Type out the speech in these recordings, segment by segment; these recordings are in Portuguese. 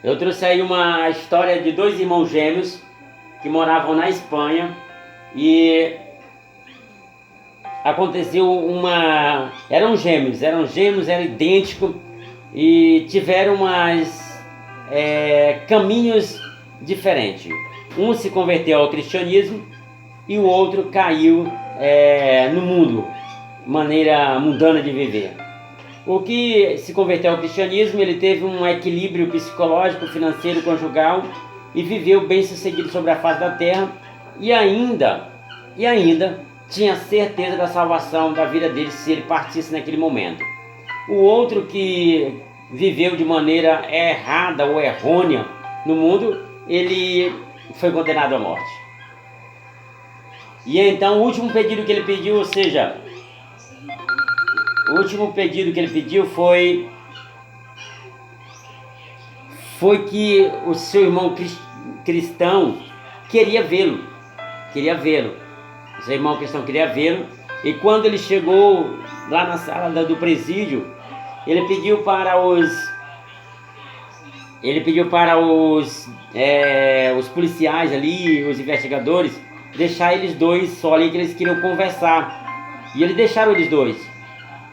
Eu trouxe aí uma história de dois irmãos gêmeos que moravam na Espanha e aconteceu uma... eram gêmeos, eram idênticos e tiveram caminhos diferentes. Um se converteu ao cristianismo e o outro caiu no mundo, maneira mundana de viver. O que se converteu ao cristianismo, ele teve um equilíbrio psicológico, financeiro, conjugal e viveu bem sucedido sobre a face da terra e ainda tinha certeza da salvação da vida dele se ele partisse naquele momento. O outro que viveu de maneira errada ou errônea no mundo, ele foi condenado à morte. E então o último pedido que ele pediu, ou seja, o último pedido que ele pediu foi que o seu irmão cristão queria vê-lo. O seu irmão cristão queria vê-lo. E quando ele chegou lá na sala do presídio, ele pediu para os policiais ali, os investigadores, deixar eles dois só ali, que eles queriam conversar. E eles deixaram eles dois.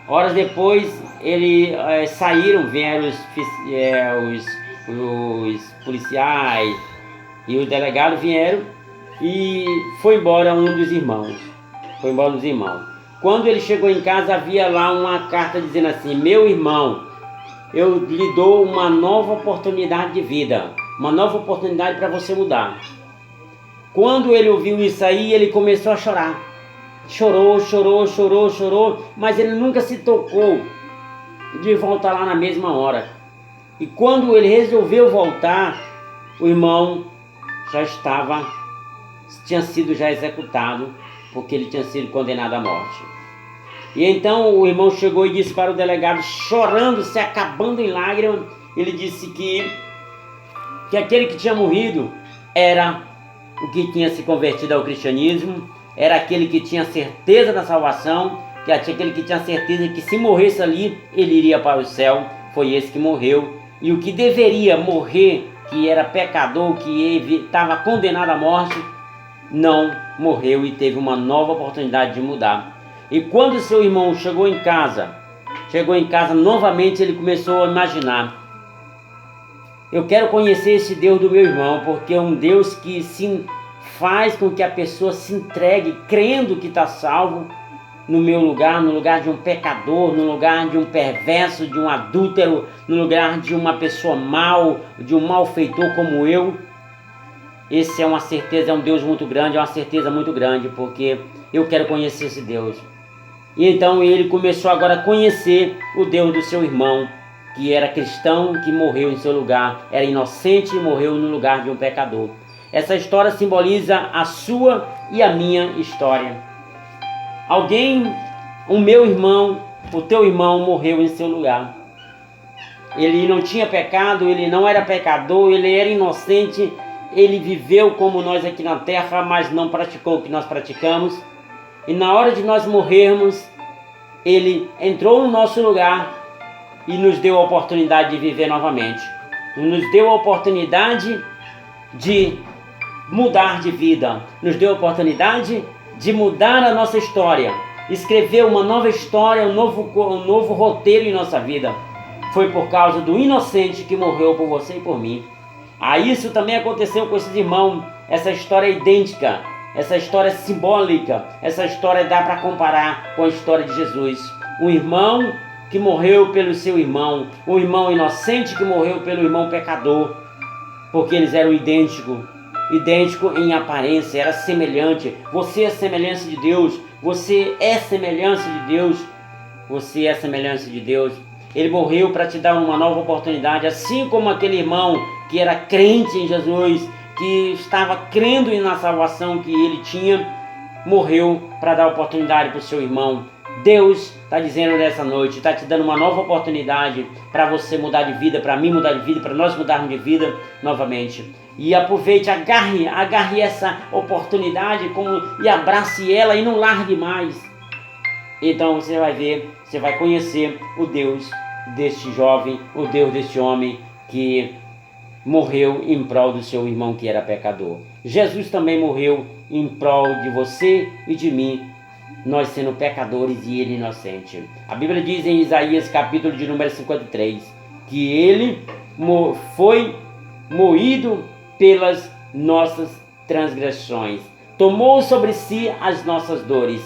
Horas depois, saíram, vieram os policiais e os delegados vieram e foi embora um dos irmãos. Quando ele chegou em casa, havia lá uma carta dizendo assim: meu irmão, eu lhe dou uma nova oportunidade de vida, uma nova oportunidade para você mudar. Quando ele ouviu isso aí, ele começou a chorar. Chorou, mas ele nunca se tocou de voltar lá na mesma hora. E quando ele resolveu voltar, o irmão tinha sido executado, porque ele tinha sido condenado à morte. E então o irmão chegou e disse para o delegado, chorando, se acabando em lágrimas, ele disse que aquele que tinha morrido era o que tinha se convertido ao cristianismo, era aquele que tinha certeza da salvação, que aquele que tinha certeza que se morresse ali, ele iria para o céu. Foi esse que morreu. E o que deveria morrer, que era pecador, que estava condenado à morte, não morreu e teve uma nova oportunidade de mudar. E quando seu irmão chegou em casa novamente, ele começou a imaginar: eu quero conhecer esse Deus do meu irmão, porque é um Deus que faz com que a pessoa se entregue, crendo que está salvo, no meu lugar, no lugar de um pecador, no lugar de um perverso, de um adúltero, no lugar de uma pessoa mau, de um malfeitor como eu. Esse é uma certeza, é um Deus muito grande, é uma certeza muito grande, porque eu quero conhecer esse Deus. E então ele começou agora a conhecer o Deus do seu irmão, que era cristão, que morreu em seu lugar, era inocente e morreu no lugar de um pecador. Essa história simboliza a sua e a minha história. O meu irmão, o teu irmão morreu em seu lugar. Ele não tinha pecado, ele não era pecador, ele era inocente, ele viveu como nós aqui na terra, mas não praticou o que nós praticamos. E na hora de nós morrermos, ele entrou no nosso lugar e nos deu a oportunidade de viver novamente. Nos deu a oportunidade de mudar de vida, nos deu a oportunidade de mudar a nossa história, escrever uma nova história, um novo roteiro em nossa vida. Foi por causa do inocente que morreu por você e por mim. Isso também aconteceu com esses irmãos. Essa história é idêntica, essa história é simbólica, essa história dá para comparar com a história de Jesus. Um irmão que morreu pelo seu irmão, um irmão inocente que morreu pelo irmão pecador, porque eles eram idênticos em aparência, era semelhante. Você é semelhança de Deus, você é semelhança de Deus, você é semelhança de Deus. Ele morreu para te dar uma nova oportunidade, assim como aquele irmão que era crente em Jesus, que estava crendo na salvação que ele tinha, morreu para dar oportunidade para o seu irmão. Deus está dizendo nessa noite, está te dando uma nova oportunidade para você mudar de vida, para mim mudar de vida, para nós mudarmos de vida novamente. E aproveite, agarre essa oportunidade e abrace ela e não largue mais. Então você vai ver, você vai conhecer o Deus deste jovem, o Deus deste homem que morreu em prol do seu irmão que era pecador. Jesus também morreu em prol de você e de mim, nós sendo pecadores e ele inocente. A Bíblia diz em Isaías capítulo de número 53, que ele foi moído pelas nossas transgressões, tomou sobre si as nossas dores,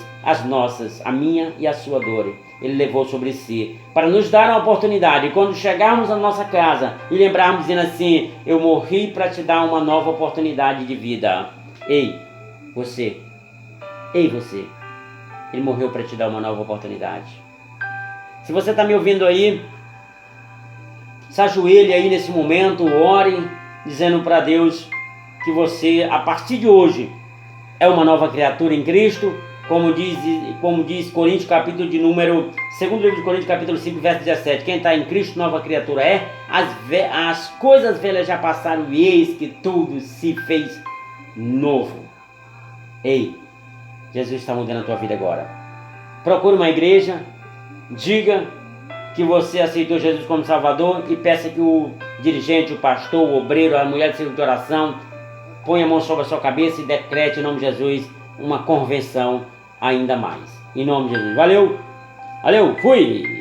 a minha e a sua dor. Ele levou sobre si, para nos dar uma oportunidade, quando chegarmos à nossa casa e lembrarmos dizendo assim: eu morri para te dar uma nova oportunidade de vida. Ei, você, ele morreu para te dar uma nova oportunidade. Se você está me ouvindo aí, se ajoelhe aí nesse momento, ore, dizendo para Deus que você, a partir de hoje, é uma nova criatura em Cristo, como diz Coríntios capítulo de número, segundo livro de Coríntios capítulo 5, verso 17, quem está em Cristo, nova criatura é, as coisas velhas já passaram e eis que tudo se fez novo. Ei, Jesus está mudando a tua vida agora. Procure uma igreja, diga que você aceitou Jesus como Salvador e peça que o dirigente, o pastor, o obreiro, a mulher de serviço de oração ponha a mão sobre a sua cabeça e decrete em nome de Jesus uma convenção ainda mais. Em nome de Jesus. Valeu, fui!